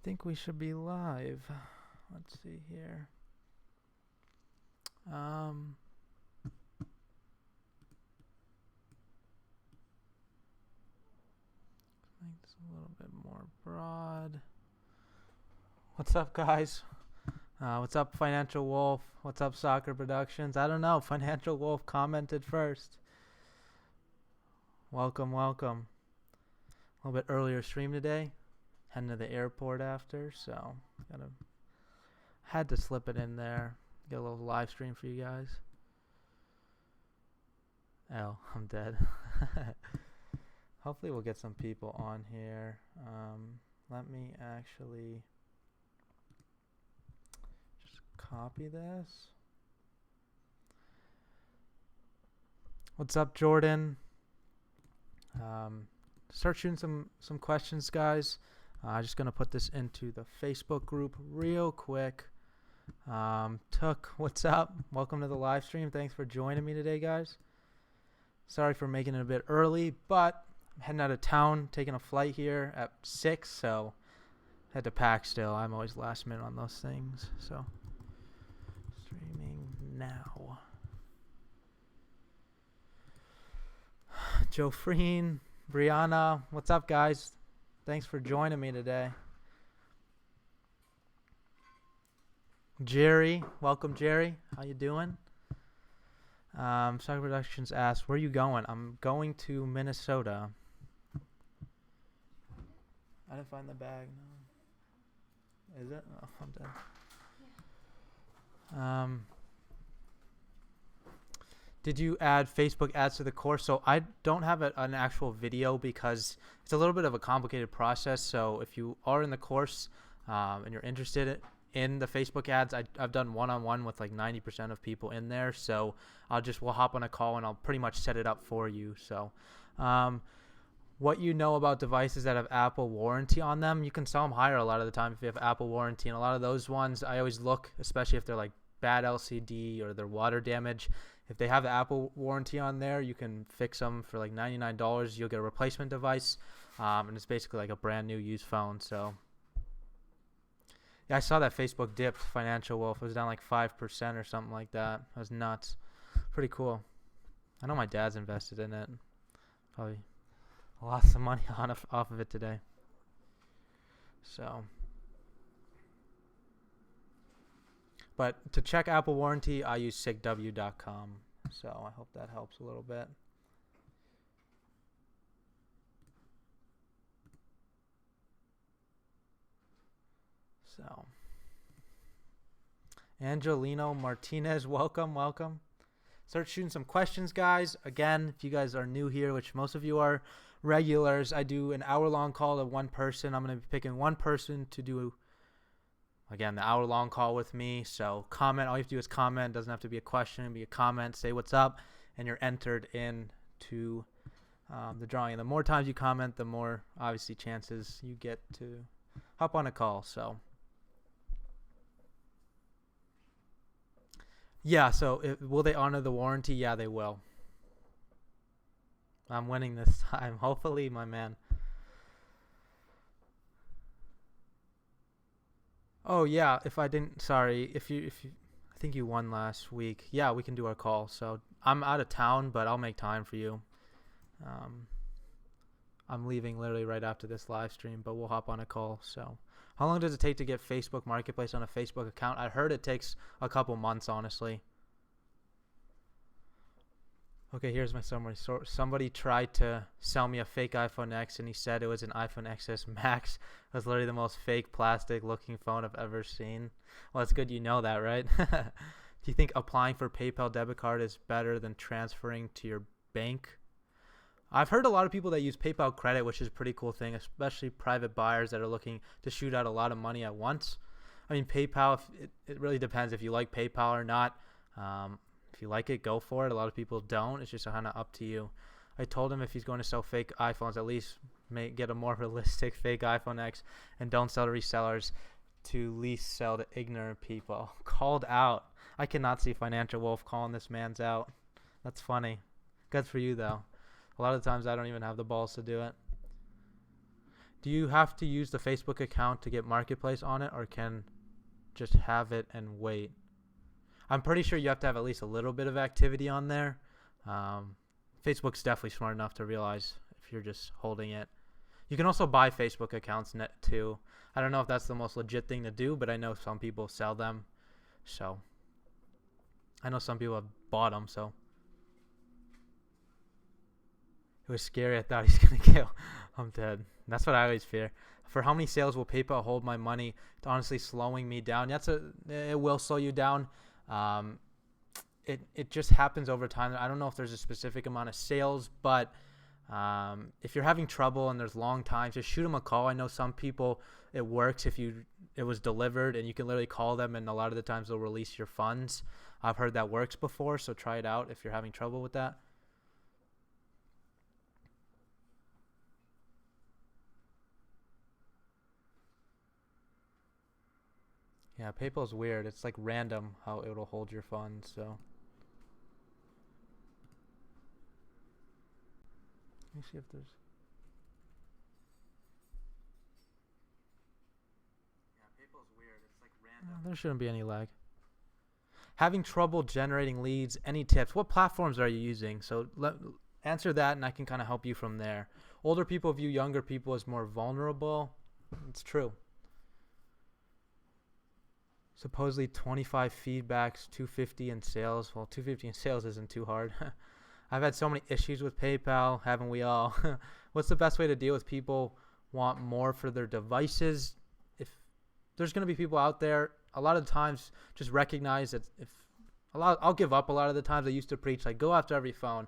think we should be live. Let's see here. Make this a little bit more broad. What's up, guys? What's up, Financial Wolf? What's up, Soccer Productions? I don't know. Financial Wolf commented first. Welcome, welcome. A little bit earlier stream today. Heading to the airport after, so had to slip it in there. Get a little live stream for you guys. Oh, I'm dead. Hopefully we'll get some people on here. Let me actually just copy this. What's up, Jordan? Start shooting some questions, guys. I'm just gonna put this into the Facebook group real quick. Took, what's up? Welcome to the live stream. Thanks for joining me today, guys. Sorry for making it a bit early, but I'm heading out of town, taking a flight here at 6, so had to pack still. I'm always last minute on those things. So streaming now. Joe Freen, Brianna, what's up, guys? Thanks for joining me today. Jerry, welcome, Jerry. How you doing? Soccer Productions asks, where are you going? I'm going to Minnesota. I didn't find the bag. No. Is it? Oh, I'm dead. Yeah. Did you add Facebook ads to the course? So I don't have an actual video because it's a little bit of a complicated process. So if you are in the course and you're interested in the Facebook ads, I've done one-on-one with like 90% of people in there. So we'll hop on a call and I'll pretty much set it up for you. So what you know about devices that have Apple warranty on them, you can sell them higher a lot of the time if you have Apple warranty. And a lot of those ones, I always look, especially if they're like bad LCD or they're water damage. If they have the Apple warranty on there, you can fix them for like $99. You'll get a replacement device, and it's basically like a brand new used phone. So yeah, I saw that Facebook dipped. Financial Wolf, it was down like 5% or something like that. That was nuts. Pretty cool. I know my dad's invested in it. Probably lost some money off of it today. So, but to check Apple warranty, I use sigw.com. So I hope that helps a little bit. So, Angelino Martinez, welcome. Start shooting some questions, guys. Again, if you guys are new here, which most of you are regulars, I do an hour-long call to one person. I'm going to be picking one person to do, again, the hour-long call with me. So comment. All you have to do is comment. It doesn't have to be a question. It'll be a comment. Say what's up, and you're entered into the drawing. And the more times you comment, the more, obviously, chances you get to hop on a call. So yeah, so will they honor the warranty? Yeah, they will. I'm winning this time. Hopefully, my man. Oh, yeah, if I didn't, sorry, if you, I think you won last week. Yeah, we can do our call. So I'm out of town, but I'll make time for you. I'm leaving literally right after this live stream, but we'll hop on a call. So how long does it take to get Facebook Marketplace on a Facebook account? I heard it takes a couple months, honestly. Okay, here's my summary. So somebody tried to sell me a fake iPhone X, and he said it was an iPhone XS Max. It was literally the most fake plastic-looking phone I've ever seen. Well, it's good you know that, right? Do you think applying for PayPal debit card is better than transferring to your bank? I've heard a lot of people that use PayPal credit, which is a pretty cool thing, especially private buyers that are looking to shoot out a lot of money at once. I mean, PayPal, it really depends if you like PayPal or not. If you like it, go for it. A lot of people don't. It's just kind of up to you. I told him if he's going to sell fake iPhones, at least get a more realistic fake iPhone X and don't sell to resellers, to least sell to ignorant people. Called out. I cannot see Financial Wolf calling this man's out. That's funny. Good for you, though. A lot of times I don't even have the balls to do it. Do you have to use the Facebook account to get Marketplace on it, or can just have it and wait? I'm pretty sure you have to have at least a little bit of activity on there. Facebook's definitely smart enough to realize if you're just holding it. You can also buy Facebook accounts too. I don't know if that's the most legit thing to do, but I know some people sell them. So I know some people have bought them, so it was scary. I thought he's going to kill. I'm dead. That's what I always fear. For how many sales will PayPal hold my money? It's honestly slowing me down. It will slow you down. It just happens over time. I don't know if there's a specific amount of sales, but if you're having trouble and there's long times, just shoot them a call. I know some people, it works if it was delivered and you can literally call them, and a lot of the times they'll release your funds. I've heard that works before, so try it out if you're having trouble with that. Yeah, PayPal's weird. It's like random how it'll hold your funds. So let me see if there's. Yeah, PayPal's weird. It's like random. There shouldn't be any lag. Having trouble generating leads. Any tips? What platforms are you using? So answer that, and I can kind of help you from there. Older people view younger people as more vulnerable. It's true. Supposedly 25 feedbacks, 250 in sales. Well, 250 in sales isn't too hard. I've had so many issues with PayPal, haven't we all? What's the best way to deal with people want more for their devices? If there's going to be people out there, a lot of times just recognize that I'll give up a lot of the times. I used to preach like go after every phone.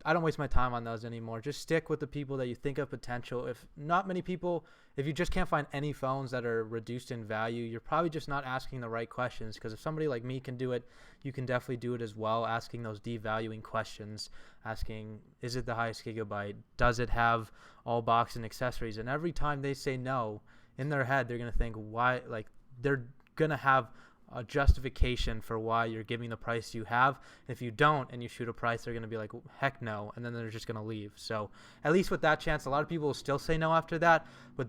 I don't waste my time on those anymore. Just stick with the people that you think have potential. If not many people, if you just can't find any phones that are reduced in value, you're probably just not asking the right questions. Because if somebody like me can do it, you can definitely do it as well. Asking those devaluing questions, asking, is it the highest gigabyte? Does it have all box and accessories? And every time they say no, in their head, they're going to think why, like they're going to have a justification for why you're giving the price you have. If you don't and you shoot a price, they're going to be like, heck no, and then they're just going to leave. So at least with that chance, a lot of people will still say no after that, but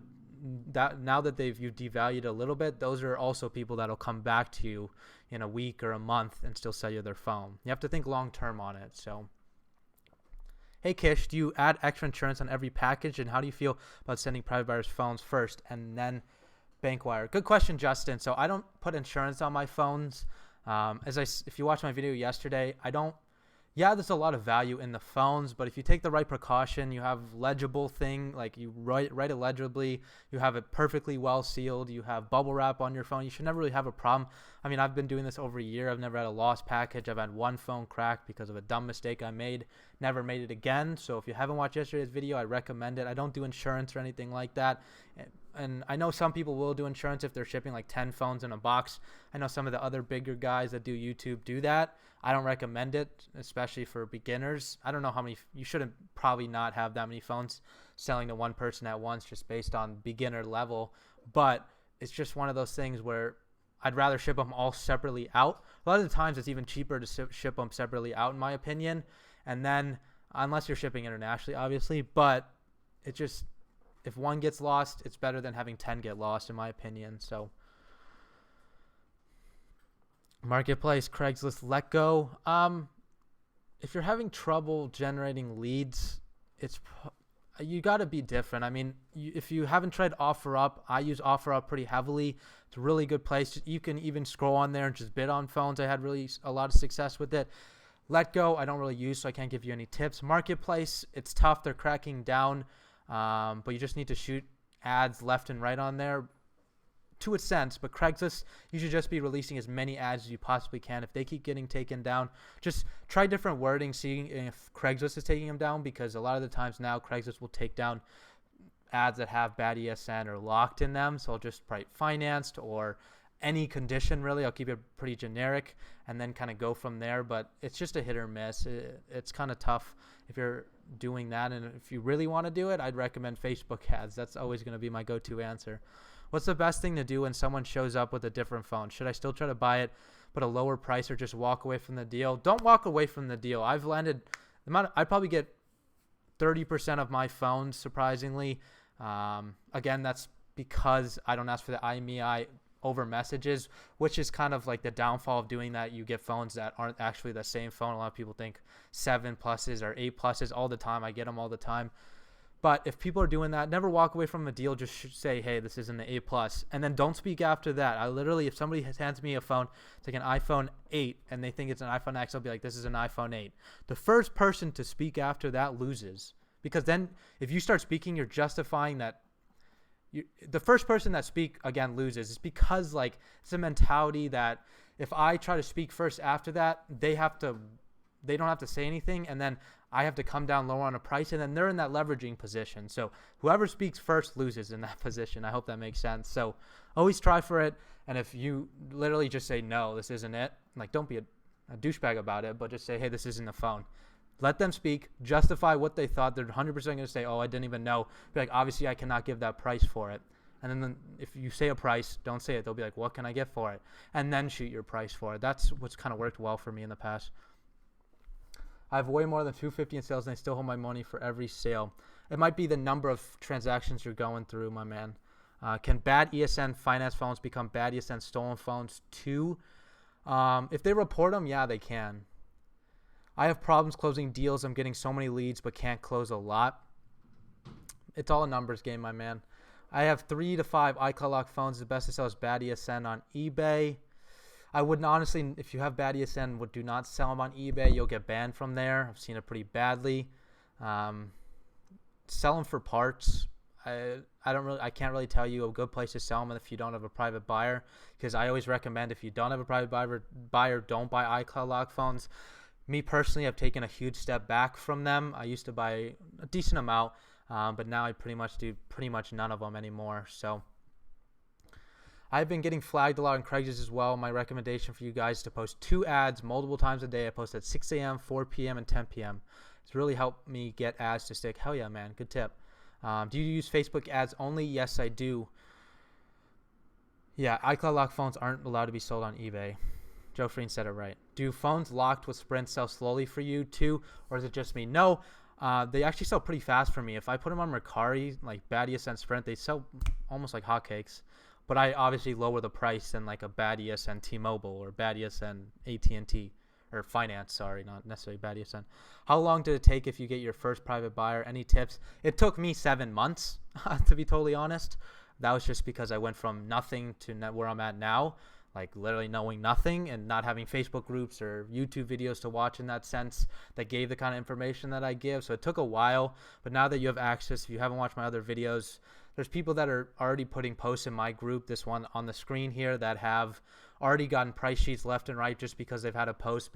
that now that you've devalued a little bit, those are also people that'll come back to you in a week or a month and still sell you their phone. You have to think long term on it. So hey Kish, do you add extra insurance on every package, and how do you feel about sending private buyers phones first and then Bankwire? Good question, Justin. So I don't put insurance on my phones. If you watched my video yesterday, there's a lot of value in the phones, but if you take the right precaution, you have legible thing, like you write it legibly, you have it perfectly well sealed, you have bubble wrap on your phone, you should never really have a problem. I mean, I've been doing this over a year. I've never had a lost package. I've had one phone cracked because of a dumb mistake I made. Never made it again. So if you haven't watched yesterday's video, I recommend it. I don't do insurance or anything like that. And I know some people will do insurance if they're shipping like 10 phones in a box. I know some of the other bigger guys that do YouTube do that. I don't recommend it, especially for beginners. I don't know how many, you shouldn't probably not have that many phones selling to one person at once just based on beginner level. But it's just one of those things where I'd rather ship them all separately out. A lot of the times it's even cheaper to ship them separately out, in my opinion. And then, unless you're shipping internationally, obviously, but it just, if one gets lost, it's better than having 10 get lost, in my opinion. So Marketplace, Craigslist, Let Go. If you're having trouble generating leads, you got to be different. I mean, if you haven't tried OfferUp, I use OfferUp pretty heavily. It's a really good place. You can even scroll on there and just bid on phones. I had really a lot of success with it. Let Go, I don't really use, so I can't give you any tips. Marketplace, it's tough. They're cracking down, but you just need to shoot ads left and right on there. To a sense, but Craigslist, you should just be releasing as many ads as you possibly can. If they keep getting taken down, just try different wording, seeing if Craigslist is taking them down, because a lot of the times now Craigslist will take down ads that have bad ESN or locked in them. So I'll just write financed or any condition, really. I'll keep it pretty generic and then kind of go from there, but it's just a hit or miss. It's kind of tough if you're doing that, and if you really want to do it, I'd recommend Facebook ads. That's always going to be my go-to answer. What's the best thing to do when someone shows up with a different phone? Should I still try to buy it but a lower price, or just walk away from the deal? Don't walk away from the deal. I'd probably get 30% of my phones, surprisingly, Again, that's because I don't ask for the IMEI over messages, which is kind of like the downfall of doing that. You get phones that aren't actually the same phone. A lot of people think 7 pluses or 8 pluses all the time. I get them all the time. But if people are doing that, never walk away from a deal. Just say, hey, this isn't an A plus, and then don't speak after that. I literally, if somebody hands me a phone, it's like an iPhone 8, and they think it's an iPhone X, I'll be like, this is an iPhone 8. The first person to speak after that loses, because then if you start speaking, you're justifying that. The first person that speak again loses. It's because like it's a mentality that if I try to speak first after that, they don't have to say anything, and then I have to come down lower on a price, and then they're in that leveraging position. So whoever speaks first loses in that position. I hope that makes sense. So always try for it, and if you literally just say, no, this isn't it, like don't be a douchebag about it, but just say, hey, this isn't the phone. Let them speak, justify what they thought. They're 100% going to say, oh, I didn't even know. Be like, obviously, I cannot give that price for it. And then if you say a price, don't say it. They'll be like, what can I get for it? And then shoot your price for it. That's what's kind of worked well for me in the past. I have way more than $250 in sales, and I still hold my money for every sale. It might be the number of transactions you're going through, my man. Can bad ESN finance phones become bad ESN stolen phones too? If they report them, yeah, they can. I have problems closing deals. I'm getting so many leads, but can't close a lot. It's all a numbers game, my man. I have 3 to 5 iCloud lock phones. The best to sell is bad ESN on eBay. I wouldn't honestly, if you have bad ESN, do not sell them on eBay. You'll get banned from there. I've seen it pretty badly. Sell them for parts. I can't really tell you a good place to sell them if you don't have a private buyer, because I always recommend if you don't have a private buyer, don't buy iCloud lock phones. Me personally, I've taken a huge step back from them. I used to buy a decent amount, but now I pretty much none of them anymore. So I've been getting flagged a lot on Craigslist as well. My recommendation for you guys is to post 2 ads multiple times a day. I post at 6 a.m., 4 p.m., and 10 p.m. It's really helped me get ads to stick. Hell yeah, man. Good tip. Do you use Facebook ads only? Yes, I do. Yeah, iCloud lock phones aren't allowed to be sold on eBay. Joe Freen said it right. Do phones locked with Sprint sell slowly for you too, or is it just me? No, they actually sell pretty fast for me. If I put them on Mercari, like bad ESN Sprint, they sell almost like hotcakes. But I obviously lower the price than like a bad ESN T-Mobile or bad ESN AT&T or Finance. Sorry, not necessarily bad ESN. How long did it take if you get your first private buyer? Any tips? It took me 7 months, to be totally honest. That was just because I went from nothing to where I'm at now. Like literally knowing nothing and not having Facebook groups or YouTube videos to watch in that sense that gave the kind of information that I give. So it took a while, but now that you have access, if you haven't watched my other videos, there's people that are already putting posts in my group, this one on the screen here, that have already gotten price sheets left and right just because they've had a post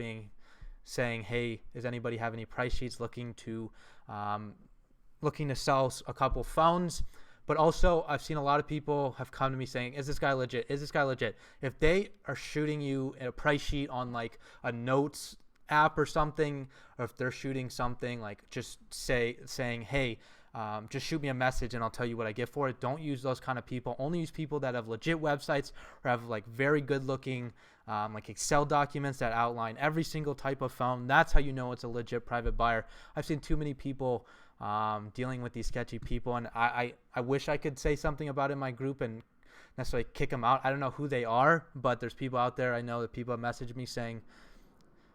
saying, hey, does anybody have any price sheets looking to sell a couple phones? But also, I've seen a lot of people have come to me saying, is this guy legit? Is this guy legit? If they are shooting you a price sheet on like a notes app or something, or if they're shooting something like just saying, hey, just shoot me a message and I'll tell you what I get for it. Don't use those kind of people. Only use people that have legit websites or have like very good looking like Excel documents that outline every single type of phone. That's how you know it's a legit private buyer. I've seen too many people dealing with these sketchy people, and I wish I could say something about it in my group and necessarily kick them out. I don't know who they are, but there's people out there. I know that people have messaged me saying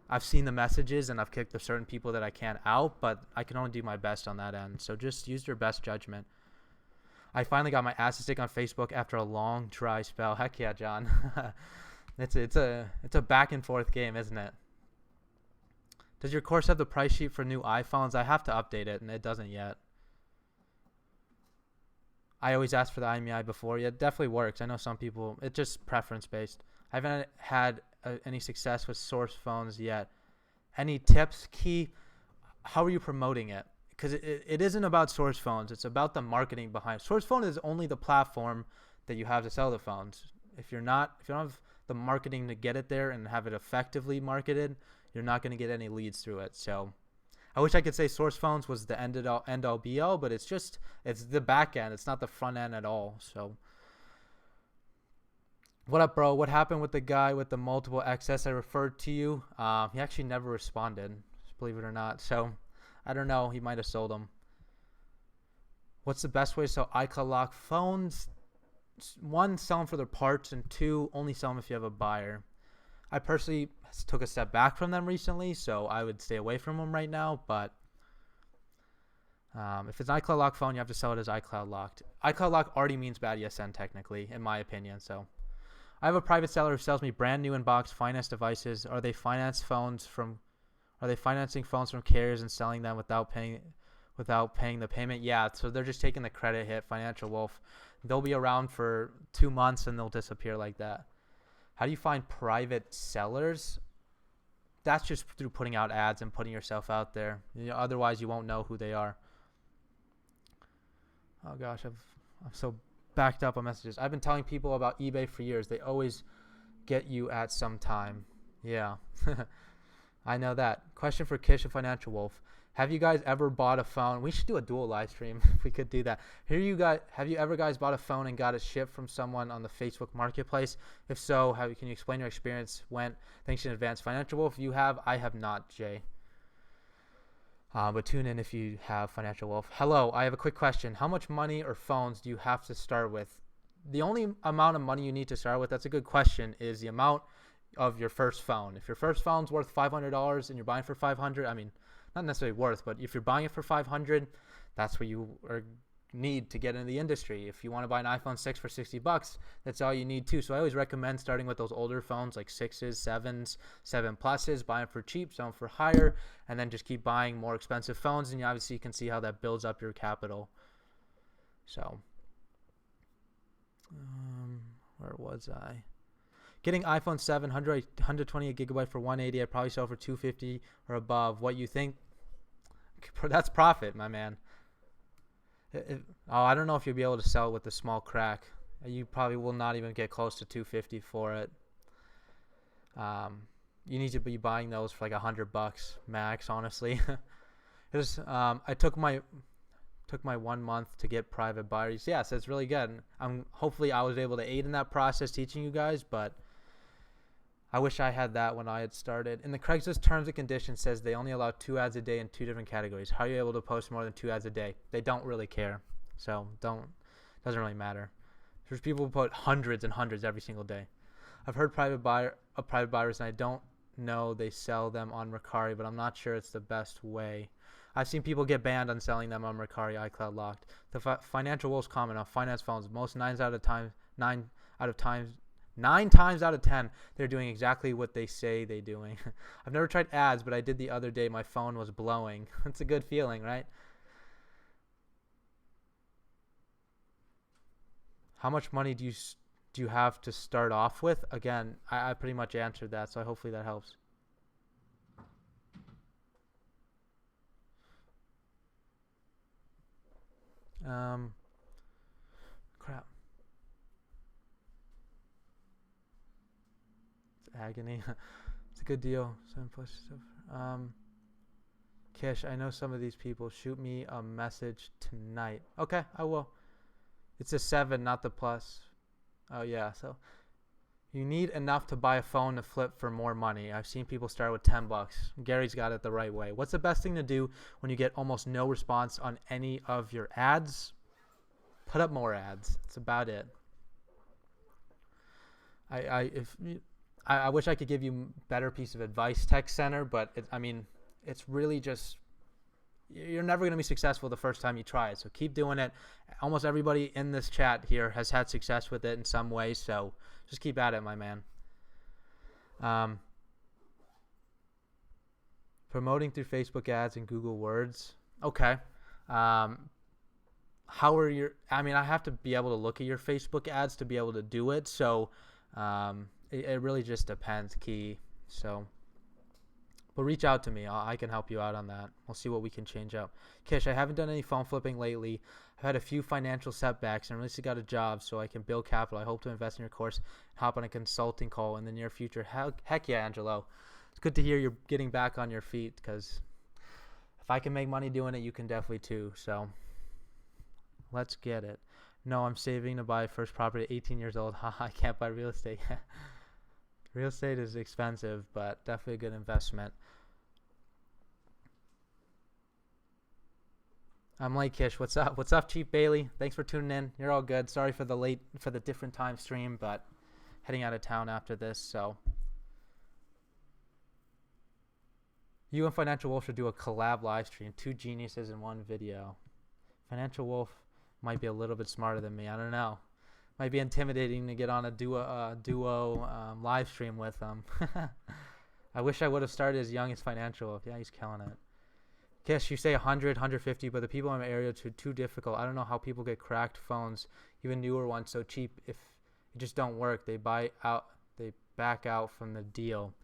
I've seen the messages and I've kicked the certain people that I can't out, but I can only do my best on that end. So just use your best judgment. I finally got my ass to stick on Facebook after a long dry spell. Heck yeah, John. It's a back and forth game, isn't it? Does your course have the price sheet for new iPhones? I have to update it, and it doesn't yet. I always ask for the IMEI before. Yeah, it definitely works. I know some people, it's just preference-based. I haven't had any success with Source phones yet. Any tips? Key, how are you promoting it? Because it isn't about Source phones. It's about the marketing behind it. Source phone is only the platform that you have to sell the phones. If you don't have the marketing to get it there and have it effectively marketed, you're not going to get any leads through it. So I wish I could say Source phones was the end all be all, but it's the back end. It's not the front end at all. So what up, bro? What happened with the guy with the multiple XS I referred to you? He actually never responded, believe it or not. So I don't know. He might have sold them. What's the best way to sell iCloud lock phones? One, sell them for their parts, and two, only sell them if you have a buyer. I personally took a step back from them recently, so I would stay away from them right now. But if it's an iCloud lock phone, you have to sell it as iCloud locked. iCloud lock already means bad ESN technically, in my opinion. So I have a private seller who sells me brand new in-box finance devices. Are they financing phones from carriers and selling them without paying the payment? Yeah, so they're just taking the credit hit. Financial Wolf. They'll be around for 2 months and they'll disappear like that. How do you find private sellers? That's just through putting out ads and putting yourself out there. Otherwise, you won't know who they are. Oh gosh, I'm so backed up on messages. I've been telling people about eBay for years. They always get you at some time. Yeah, I know that. Question for Kish and Financial Wolf. Have you guys ever bought a phone? We should do a dual live stream if we could do that. Have you ever guys bought a phone and got it shipped from someone on the Facebook Marketplace? If so, can you explain your experience? Thanks in advance. Financial Wolf, you have. I have not, Jay. But tune in if you have, Financial Wolf. Hello, I have a quick question. How much money or phones do you have to start with? The only amount of money you need to start with, that's a good question, is the amount of your first phone. If your first phone's worth $500 and you're buying for $500, I mean, not necessarily worth, but if you're buying it for $500, that's what you need to get into the industry. If you want to buy an iPhone 6 for $60, that's all you need too. So I always recommend starting with those older phones like 6s, 7s, 7 Pluses, buy them for cheap, sell them for higher, and then just keep buying more expensive phones, and you obviously can see how that builds up your capital. So, where was I? Getting iPhone 7, 128 gigabyte for $180, I'd probably sell for $250 or above. What you think? That's profit, my man. I don't know if you'll be able to sell it with a small crack. You probably will not even get close to $250 for it. You need to be buying those for like $100 max, honestly. I took my 1 month to get private buyers. Yes, it's really good. Hopefully I was able to aid in that process teaching you guys, but I wish I had that when I had started. In the Craigslist terms and conditions says they only allow 2 ads a day in 2 different categories. How are you able to post more than 2 ads a day? They don't really care. So doesn't really matter. There's people who put hundreds and hundreds every single day. I've heard private buyers, and I don't know they sell them on Mercari, but I'm not sure it's the best way. I've seen people get banned on selling them on Mercari iCloud locked. The Financial Wolves comment on finance phones. Most 9 times out of 10, they're doing exactly what they say they're doing. I've never tried ads, but I did the other day. My phone was blowing. It's a good feeling, right? How much money do you have to start off with? Again, I pretty much answered that, so hopefully that helps. Crap. Agony. It's a good deal. 7 plus stuff. Kish, I know some of these people. Shoot me a message tonight. Okay, I will. It's a 7, not the plus. Oh yeah, so you need enough to buy a phone to flip for more money. I've seen people start with $10. Gary's got it the right way. What's the best thing to do when you get almost no response on any of your ads? Put up more ads. That's about it. I wish I could give you a better piece of advice, Tech Center, but it's really just, you're never going to be successful the first time you try it. So keep doing it. Almost everybody in this chat here has had success with it in some way. So just keep at it, my man. Promoting through Facebook ads and Google Words. Okay. I have to be able to look at your Facebook ads to be able to do it. So, it really just depends, Key. So, but reach out to me. I can help you out on that. We'll see what we can change up. Kish, I haven't done any phone flipping lately. I've had a few financial setbacks and recently got a job so I can build capital. I hope to invest in your course and hop on a consulting call in the near future. Heck yeah, Angelo. It's good to hear you're getting back on your feet, because if I can make money doing it, you can definitely too. So let's get it. No, I'm saving to buy first property at 18 years old. I can't buy real estate. Real estate is expensive, but definitely a good investment. I'm late, Kish. What's up? What's up, Chief Bailey? Thanks for tuning in. You're all good. Sorry for the different time stream, but heading out of town after this. So you and Financial Wolf should do a collab live stream. Two geniuses in one video. Financial Wolf might be a little bit smarter than me. I don't know. Might be intimidating to get on a duo live stream with them. I wish I would have started as young as Financial Wolf. Yeah, he's killing it. Kish, you say 100, 150, but the people in my area are too difficult. I don't know how people get cracked phones, even newer ones, so cheap. If it just don't work, they back out from the deal.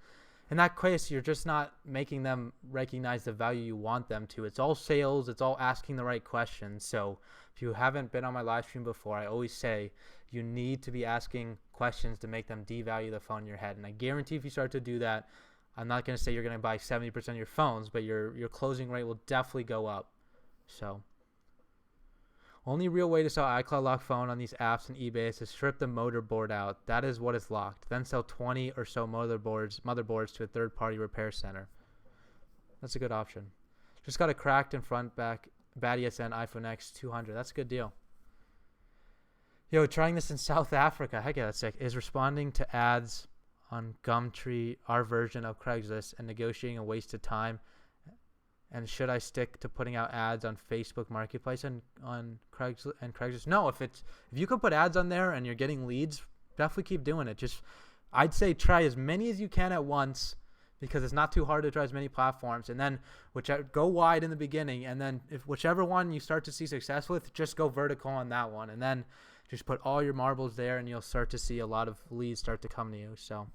In that case, you're just not making them recognize the value you want them to. It's all sales. It's all asking the right questions. So if you haven't been on my live stream before, I always say you need to be asking questions to make them devalue the phone in your head. And I guarantee if you start to do that, I'm not going to say you're going to buy 70% of your phones, but your closing rate will definitely go up. So only real way to sell iCloud lock phone on these apps and eBay is to strip the motherboard out. That is what is locked. Then sell 20 or so motherboards to a third-party repair center. That's a good option. Just got a cracked in front back bad ESN iPhone X 200. That's a good deal. Yo, trying this in South Africa. Heck yeah, that's sick. Is responding to ads on Gumtree our version of Craigslist and negotiating a waste of time? And should I stick to putting out ads on Facebook Marketplace and on Craigslist? No, if you can put ads on there and you're getting leads, definitely keep doing it. I'd say try as many as you can at once, because it's not too hard to try as many platforms. And then go wide in the beginning, and then if whichever one you start to see success with, just go vertical on that one, and then just put all your marbles there, and you'll start to see a lot of leads start to come to you. So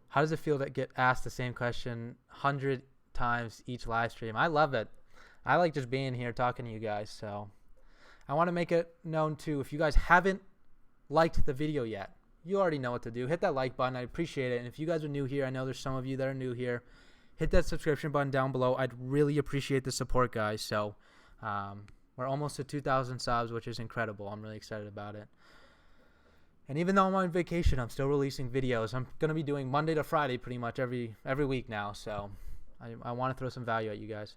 how does it feel to get asked the same question 100 times each live stream? I love it. I like just being here talking to you guys. So I want to make it known too, if you guys haven't liked the video yet, you already know what to do. Hit that like button. I appreciate it. And if you guys are new here, I know there's some of you that are new here, hit that subscription button down below. I'd really appreciate the support, guys. So we're almost at 2,000 subs, which is incredible. I'm really excited about it. And even though I'm on vacation, I'm still releasing videos. I'm going to be doing Monday to Friday pretty much every week now. So I want to throw some value at you guys.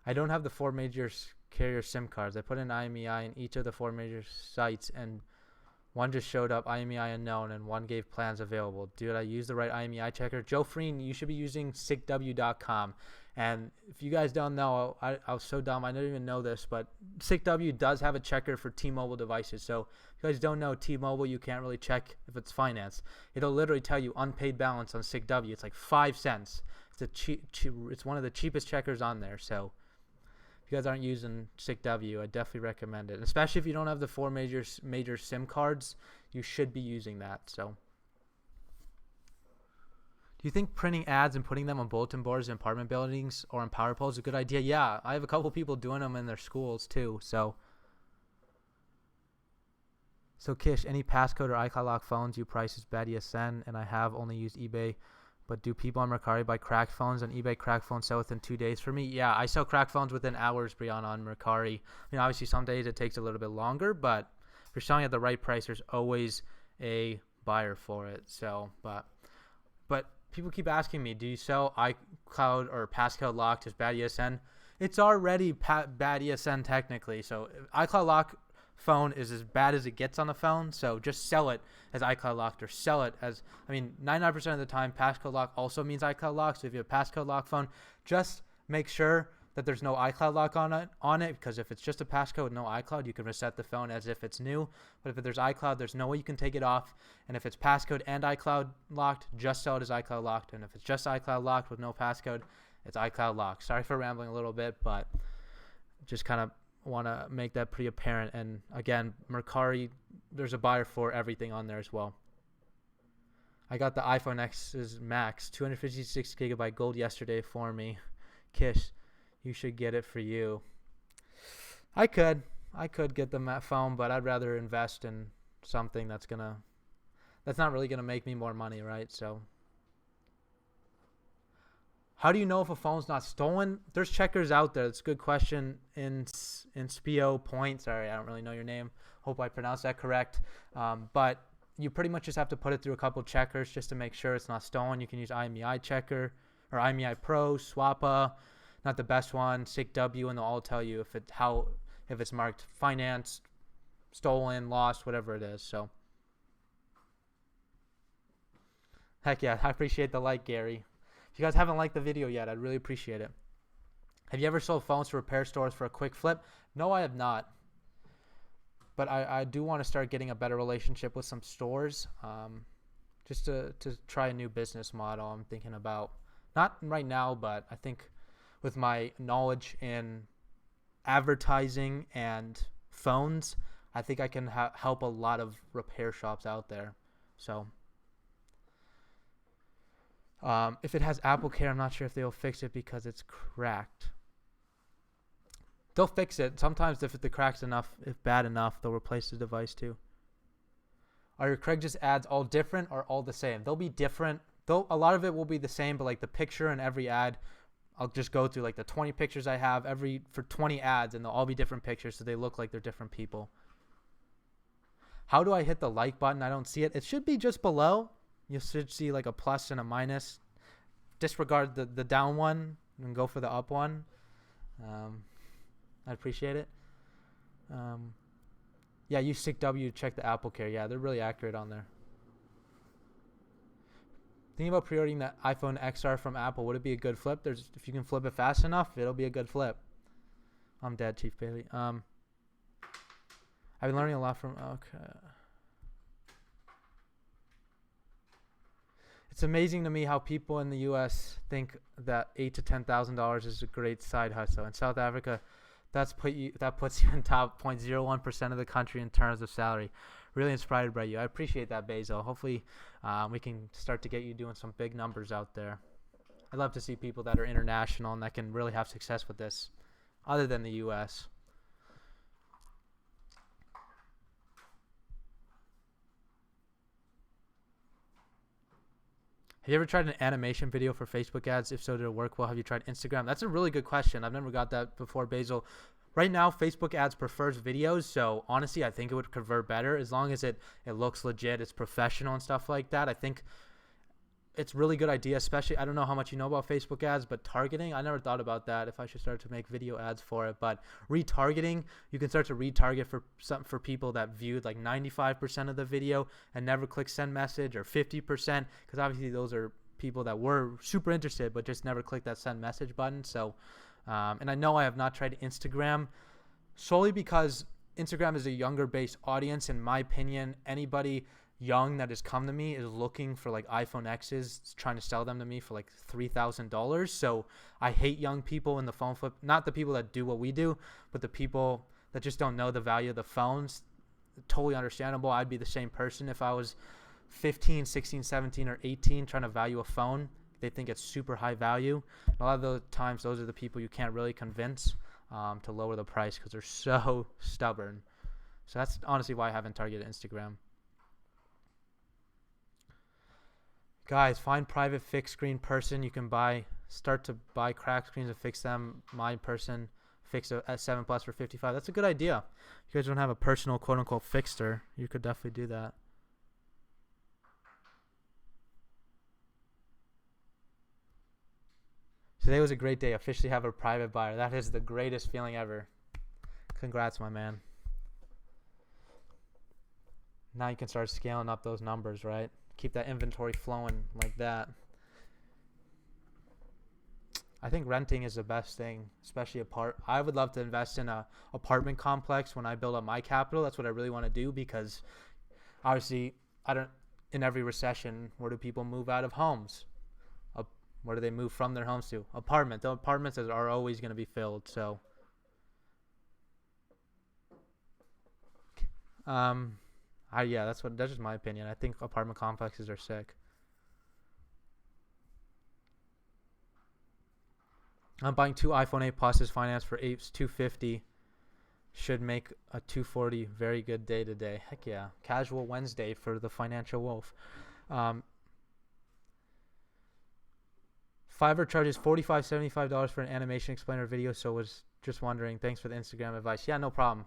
I don't have the 4 major carrier SIM cards. I put in IMEI in each of the 4 major sites, and one just showed up IMEI unknown, and one gave plans available. Did I use the right IMEI checker? Joe Freen, you should be using SICW.com. And if you guys don't know, I was so dumb. I didn't even know this, but SICW does have a checker for T-Mobile devices. So if you guys don't know, T-Mobile, you can't really check if it's financed. It'll literally tell you unpaid balance on SICW. It's like 5 cents. It's one of the cheapest checkers on there. So if you guys aren't using SICW, I definitely recommend it. And especially if you don't have the 4 major SIM cards, you should be using that. So do you think printing ads and putting them on bulletin boards in apartment buildings or on power poles is a good idea? Yeah, I have a couple people doing them in their schools too. So Kish, any passcode or iCloud lock phones you price is bad ESN, and I have only used eBay. But do people on Mercari buy cracked phones on eBay? Cracked phones sell within 2 days for me. Yeah, I sell cracked phones within hours, Brianna, on Mercari. I mean, obviously some days it takes a little bit longer, but if you're selling at the right price, there's always a buyer for it. So, but people keep asking me, do you sell iCloud or passcode locked as bad ESN? It's already bad ESN technically. So iCloud lock phone is as bad as it gets on the phone. So just sell it as iCloud locked, or sell it as, 99% of the time passcode lock also means iCloud lock. So if you have a passcode lock phone, just make sure that there's no iCloud lock on it, because if it's just a passcode with no iCloud, you can reset the phone as if it's new. But if there's iCloud, there's no way you can take it off. And if it's passcode and iCloud locked, just sell it as iCloud locked. And if it's just iCloud locked with no passcode, it's iCloud locked. Sorry for rambling a little bit, but just kind of want to make that pretty apparent. And again, Mercari, there's a buyer for everything on there as well. I got the iPhone X's Max 256 gigabyte gold yesterday for me. Kish, you should get it for you. I could get the phone, but I'd rather invest in something that's not really gonna make me more money, right? So how do you know if a phone's not stolen? There's checkers out there. That's a good question. In Spio Point, sorry, I don't really know your name. Hope I pronounced that correct. But you pretty much just have to put it through a couple checkers just to make sure it's not stolen. You can use IMEI checker or IMEI Pro, Swappa, not the best one, SICW, and they'll all tell you if it's marked financed, stolen, lost, whatever it is. So heck yeah, I appreciate the like, Gary. If you guys haven't liked the video yet, I'd really appreciate it. Have you ever sold phones to repair stores for a quick flip? No, I have not. But I do want to start getting a better relationship with some stores, just to try a new business model I'm thinking about. Not right now, but I think with my knowledge in advertising and phones, I think I can help a lot of repair shops out there. So if it has Apple Care, I'm not sure if they'll fix it because it's cracked. They'll fix it. Sometimes if the crack's enough, if bad enough, they'll replace the device too. Are your Craigslist ads all different or all the same? They'll be different. Though a lot of it will be the same, but like the picture in every ad, I'll just go through like the 20 pictures I have for 20 ads, and they'll all be different pictures, so they look like they're different people. How do I hit the like button? I don't see it. It should be just below. You should see like a plus and a minus. Disregard the down one and go for the up one. I'd appreciate it. Yeah, use SICW to check the Apple Care. Yeah, they're really accurate on there. Thinking about pre-ordering the iPhone XR from Apple. Would it be a good flip? If you can flip it fast enough, it'll be a good flip. I'm dead, Chief Bailey. I've been learning a lot from... Okay. It's amazing to me how people in the U.S. think that $8,000 to $10,000 is a great side hustle. In South Africa, that puts you in top 0.01% of the country in terms of salary. Really inspired by you. I appreciate that, Basil. Hopefully, we can start to get you doing some big numbers out there. I'd love to see people that are international and that can really have success with this, other than the U.S. Have you ever tried an animation video for Facebook ads? If so, did it work well? Have you tried Instagram? That's a really good question. I've never got that before, Basil. Right now, Facebook ads prefers videos, so honestly, I think it would convert better as long as it looks legit, it's professional and stuff like that. I think it's a really good idea, especially, I don't know how much you know about Facebook ads, but targeting, I never thought about that, if I should start to make video ads for it. But retargeting, you can start to retarget for people that viewed like 95% of the video and never click send message, or 50%, because obviously those are people that were super interested but just never clicked that send message button. So and I know I have not tried Instagram, solely because Instagram is a younger based audience. In my opinion, anybody young that has come to me is looking for like iPhone X's, trying to sell them to me for like $3,000. So I hate young people in the phone flip, not the people that do what we do, but the people that just don't know the value of the phones. Totally understandable. I'd be the same person if I was 15, 16, 17, or 18 trying to value a phone. They think it's super high value. And a lot of those times, those are the people you can't really convince to lower the price because they're so stubborn. So that's honestly why I haven't targeted Instagram. Guys, find private fixed screen person. You can start to buy cracked screens and fix them. My person fix a S7 Plus for $55. That's a good idea. If you guys don't have a personal quote unquote fixer, you could definitely do that. Today was a great day. Officially have a private buyer. That is the greatest feeling ever. Congrats, my man. Now you can start scaling up those numbers, right? Keep that inventory flowing like that. I think renting is the best thing, especially I would love to invest in a apartment complex when I build up my capital. That's what I really want to do, because obviously in every recession, where do people move out of homes? Where do they move from their homes to? Apartment. The apartments are always going to be filled. So, yeah, that's just my opinion. I think apartment complexes are sick. I'm buying 2 iPhone 8 Pluses financed for $250. Should make a $240. Very good day today. Heck yeah. Casual Wednesday for the financial wolf. Fiverr charges $45-$75 for an animation explainer video, so was just wondering. Thanks for the Instagram advice. Yeah, no problem.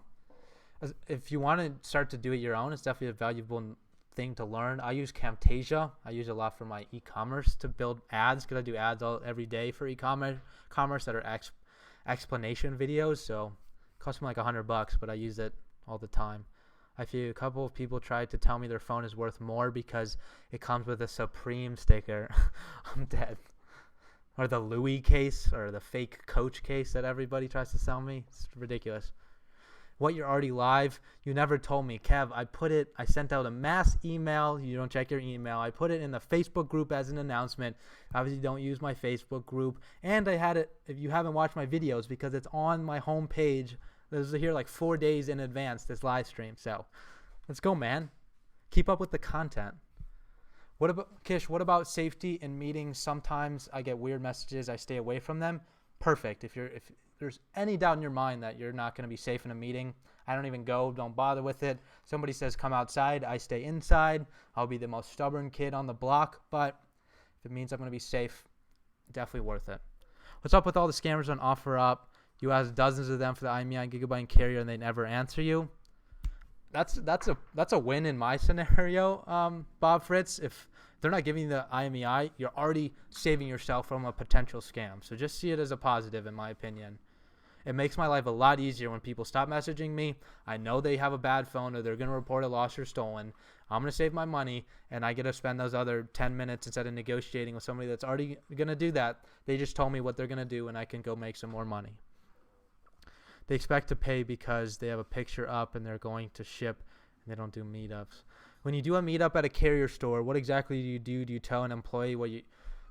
If you want to start to do it your own, it's definitely a valuable thing to learn. I use Camtasia. I use it a lot for my e-commerce to build ads because I do ads every day for e-commerce that are explanation videos. So it costs me like $100, but I use it all the time. I feel a couple of people tried to tell me their phone is worth more because it comes with a Supreme sticker. I'm dead. Or the Louis case or the fake Coach case that everybody tries to sell me. It's ridiculous. What, you're already live? You never told me. Kev, I sent out a mass email. You don't check your email. I put it in the Facebook group as an announcement. Obviously, don't use my Facebook group. And I had it, if you haven't watched my videos, because it's on my homepage. This is here like 4 days in advance, this live stream. So let's go, man. Keep up with the content. What about, Kish, what about safety in meetings? Sometimes I get weird messages. I stay away from them. Perfect. If there's any doubt in your mind that you're not going to be safe in a meeting, I don't even go. Don't bother with it. Somebody says come outside, I stay inside. I'll be the most stubborn kid on the block, but if it means I'm going to be safe, definitely worth it. What's up with all the scammers on OfferUp? You ask dozens of them for the IMEI gigabyte carrier and they never answer you. That's a win in my scenario, Bob Fritz. If they're not giving you the IMEI, you're already saving yourself from a potential scam. So just see it as a positive, in my opinion. It makes my life a lot easier when people stop messaging me. I know they have a bad phone or they're going to report it lost or stolen. I'm going to save my money, and I get to spend those other 10 minutes instead of negotiating with somebody that's already going to do that. They just told me what they're going to do, and I can go make some more money. They expect to pay because they have a picture up and they're going to ship, and they don't do meetups. When you do a meetup at a carrier store, what exactly do you do? Do you tell an employee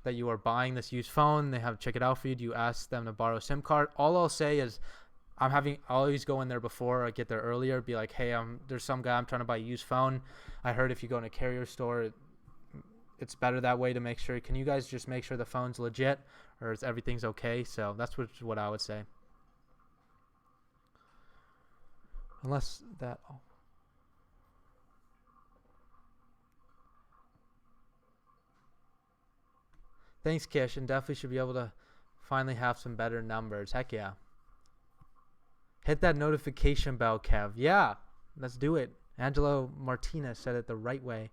that you are buying this used phone? They have to check it out for you. Do you ask them to borrow a SIM card? All I'll say is I'll always go in there before I get there earlier. Be like, hey, there's some guy I'm trying to buy a used phone. I heard if you go in a carrier store, it's better that way to make sure. Can you guys just make sure the phone's legit or is everything's okay? So that's what I would say. Unless that... Oh. Thanks, Kish, and definitely should be able to finally have some better numbers. Heck yeah. Hit that notification bell, Kev. Yeah, let's do it. Angelo Martinez said it the right way.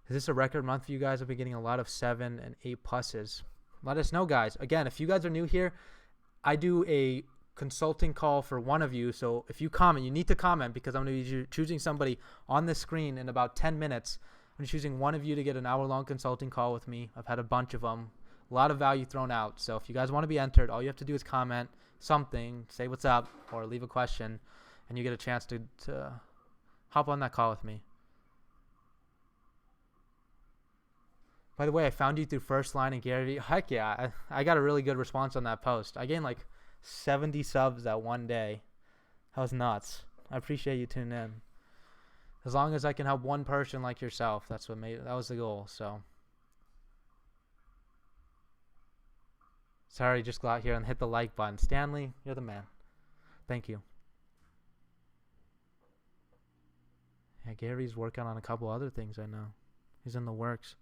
Is this a record month for you guys? I've been getting a lot of 7 and 8 pluses. Let us know, guys. Again, if you guys are new here, I do a consulting call for one of you. So if you comment, you need to comment because I'm going to be choosing somebody on the screen in about 10 minutes. I'm choosing one of you to get an hour-long consulting call with me. I've had a bunch of them. A lot of value thrown out. So if you guys want to be entered, all you have to do is comment something, say what's up, or leave a question, and you get a chance to hop on that call with me. By the way, I found you through First Line and Gary Vee. Heck yeah. I got a really good response on that post. I gained like 70 subs that one day. That was nuts. I appreciate you tuning in. As long as I can help one person like yourself, that was the goal. So, sorry, just go out here and hit the like button. Stanley, you're the man. Thank you. Yeah, Gary's working on a couple other things. I know he's in the works.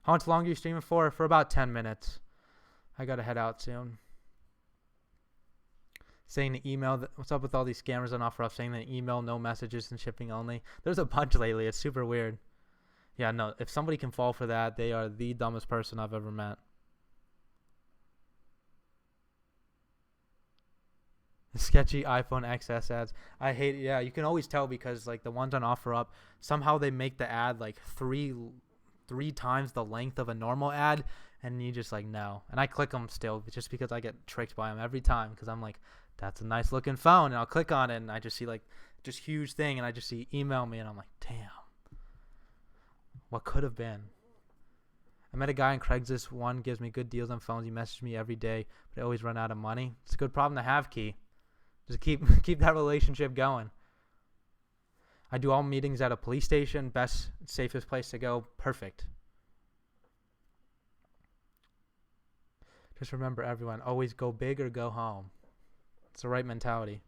How much longer are you streaming for? For about 10 minutes. I gotta head out soon. Saying the email, what's up with all these scammers on OfferUp saying the email, no messages and shipping only? There's a bunch lately. It's super weird. Yeah, no, if somebody can fall for that, they are the dumbest person I've ever met. Sketchy iPhone XS ads. I hate it. Yeah, you can always tell because like the ones on OfferUp, somehow they make the ad like three times the length of a normal ad, and you just like no. And I click them still just because I get tricked by them every time because I'm like, that's a nice looking phone, and I'll click on it and I just see like just huge thing, and I just see email me, and I'm like, damn, what could have been. I met a guy on Craigslist. One gives me good deals on phones. He messages me every day, but I always run out of money. It's a good problem to have, Key. Just keep that relationship going. I do all meetings at a police station. Best, safest place to go. Perfect. Just remember, everyone, always go big or go home. It's the right mentality.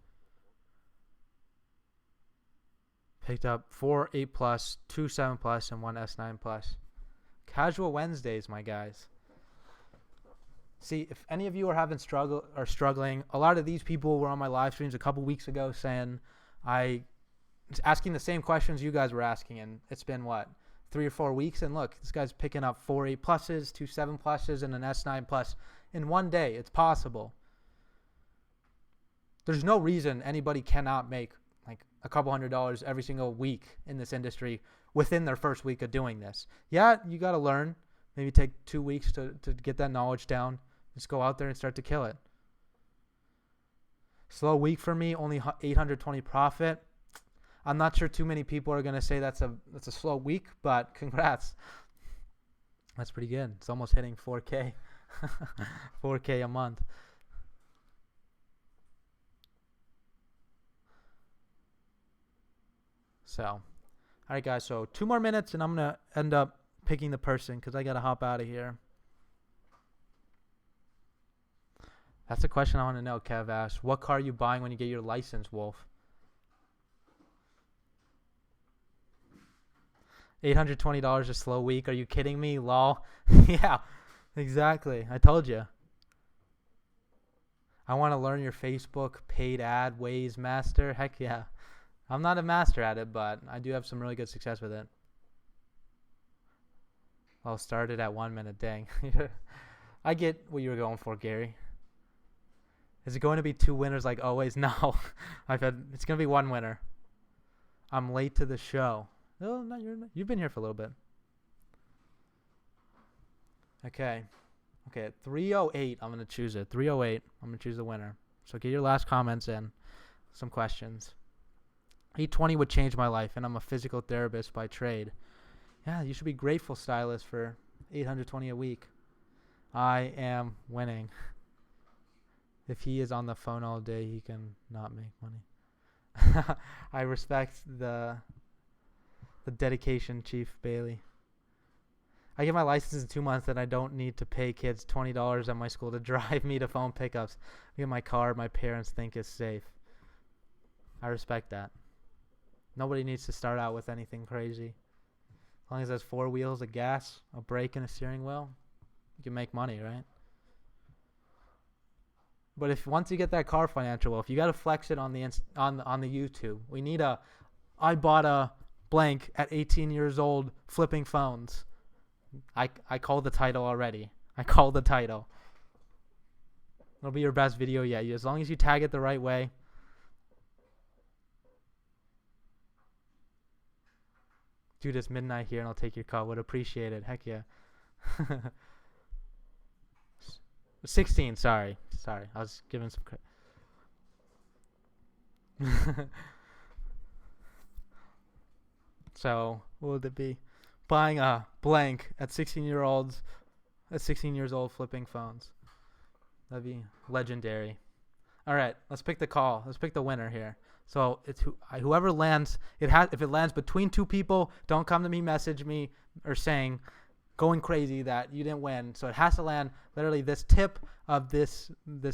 Picked up 4 8 plus, 2 7 plus, and 1 S9 plus. Casual Wednesdays, my guys. See, if any of you are struggling, a lot of these people were on my live streams a couple weeks ago saying I asking the same questions you guys were asking, and it's been what, 3 or 4 weeks, and look, this guy's picking up 4 8 pluses, 2 7 pluses, and an S9 plus in one day. It's possible. There's no reason anybody cannot make like a couple $100 every single week in this industry within their first week of doing this. Yeah, you got to learn. Maybe take 2 weeks to get that knowledge down. Just go out there and start to kill it. Slow week for me, only 820 profit. I'm not sure too many people are going to say that's a slow week, but congrats. That's pretty good. It's almost hitting 4K. 4K a month. So, all right, guys. So 2 more minutes, and I'm going to end up picking the person because I got to hop out of here. That's the question I want to know, Kev asks. What car are you buying when you get your license, Wolf? $820 a slow week. Are you kidding me? Lol. Yeah, exactly. I told you. I want to learn your Facebook paid ad ways master. Heck yeah. I'm not a master at it, but I do have some really good success with it. Well, started at 1 minute. Dang. I get what you were going for, Gary. Is it going to be 2 winners like always? No. It's going to be 1 winner. I'm late to the show. No, no, you've been here for a little bit. Okay. Okay, at 3:08, I'm going to choose it. 3:08, I'm going to choose the winner. So get your last comments in. Some questions. 820 would change my life, and I'm a physical therapist by trade. Yeah, you should be grateful, stylist, for 820 a week. I am winning. If he is on the phone all day, he can not make money. I respect the dedication, Chief Bailey. I get my license in 2 months, and I don't need to pay kids $20 at my school to drive me to phone pickups. I get my car my parents think is safe. I respect that. Nobody needs to start out with anything crazy. As long as there's 4 wheels, a gas, a brake, and a steering wheel, you can make money, right? But if once you get that car financial wealth, you got to flex it on the YouTube. We need I bought a blank at 18 years old flipping phones. I called the title already. I called the title. It'll be your best video yet. As long as you tag it the right way. Dude, it's midnight here and I'll take your call. Would appreciate it. Heck yeah. 16, sorry. I was giving some credit. So, what would it be? Buying a blank at 16 years old flipping phones. That'd be legendary. All right, let's pick the call. Let's pick the winner here. So it's whoever lands. If it lands between 2 people, don't come to me, message me, or saying, going crazy that you didn't win. So it has to land literally this tip of this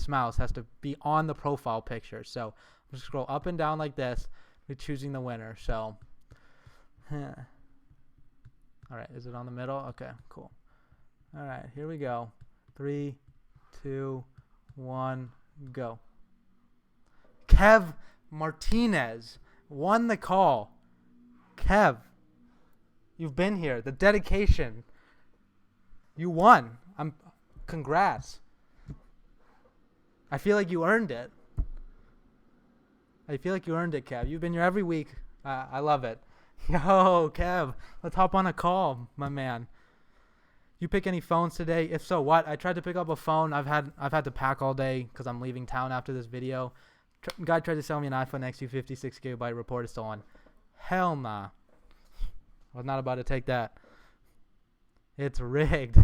mouse has to be on the profile picture. So I'm just scroll up and down like this. We're choosing the winner. So, all right, is it on the middle? Okay, cool. All right, here we go. 3, 2, 1, go. Kev Martinez won the call. Kev, you've been here. The dedication. You won. Congrats. I feel like you earned it. Kev. You've been here every week. I love it. Yo, Kev, let's hop on a call, my man. You pick any phones today? If so, what? I tried to pick up a phone. I've had to pack all day because I'm leaving town after this video. Guy tried to sell me an iPhone X 56 gigabyte. Report is stolen. Hell nah. I was not about to take that. It's rigged.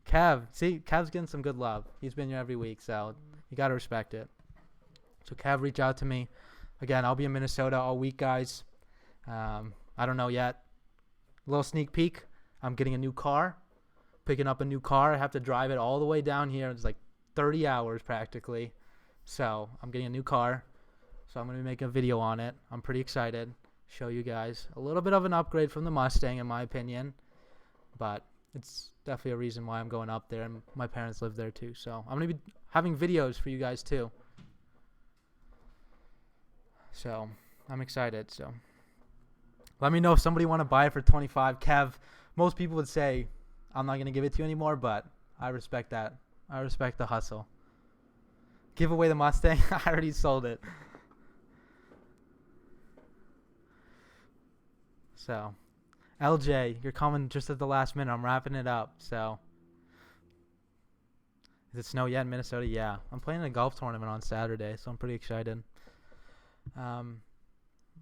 Kev's getting some good love. He's been here every week, so you got to respect it. So Kev, reach out to me. Again, I'll be in Minnesota all week, guys. I don't know yet. A little sneak peek. I'm getting a new car. Picking up a new car. I have to drive it all the way down here. It's like 30 hours practically. So I'm getting a new car. So I'm going to be making a video on it. I'm pretty excited. Show you guys a little bit of an upgrade from the Mustang in my opinion. But it's definitely a reason why I'm going up there. And my parents live there too. So I'm going to be having videos for you guys too. So I'm excited. So Let me know if somebody want to buy it for 25. Kev, most people would say I'm not going to give it to you anymore, but I respect that. I respect the hustle. Give away the Mustang. I already sold it. So, LJ, you're coming just at the last minute. I'm wrapping it up. So, is it snow yet in Minnesota? Yeah. I'm playing a golf tournament on Saturday, so I'm pretty excited.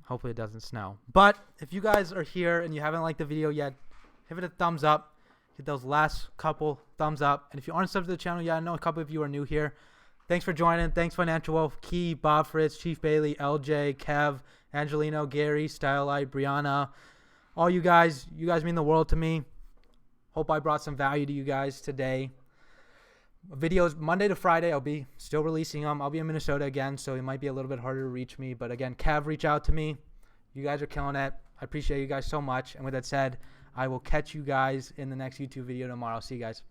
Hopefully it doesn't snow. But if you guys are here and you haven't liked the video yet, give it a thumbs up. Hit those last couple thumbs up. And if you aren't subbed to the channel yet, I know a couple of you are new here. Thanks for joining. Thanks, Financial Wolf, Key, Bob Fritz, Chief Bailey, LJ, Kev, Angelino, Gary, Stylite, Brianna. All you guys mean the world to me. Hope I brought some value to you guys today. Videos Monday to Friday. I'll be still releasing them. I'll be in Minnesota again, so it might be a little bit harder to reach me. But again, Kev, reach out to me. You guys are killing it. I appreciate you guys so much. And with that said, I will catch you guys in the next YouTube video tomorrow. See you guys.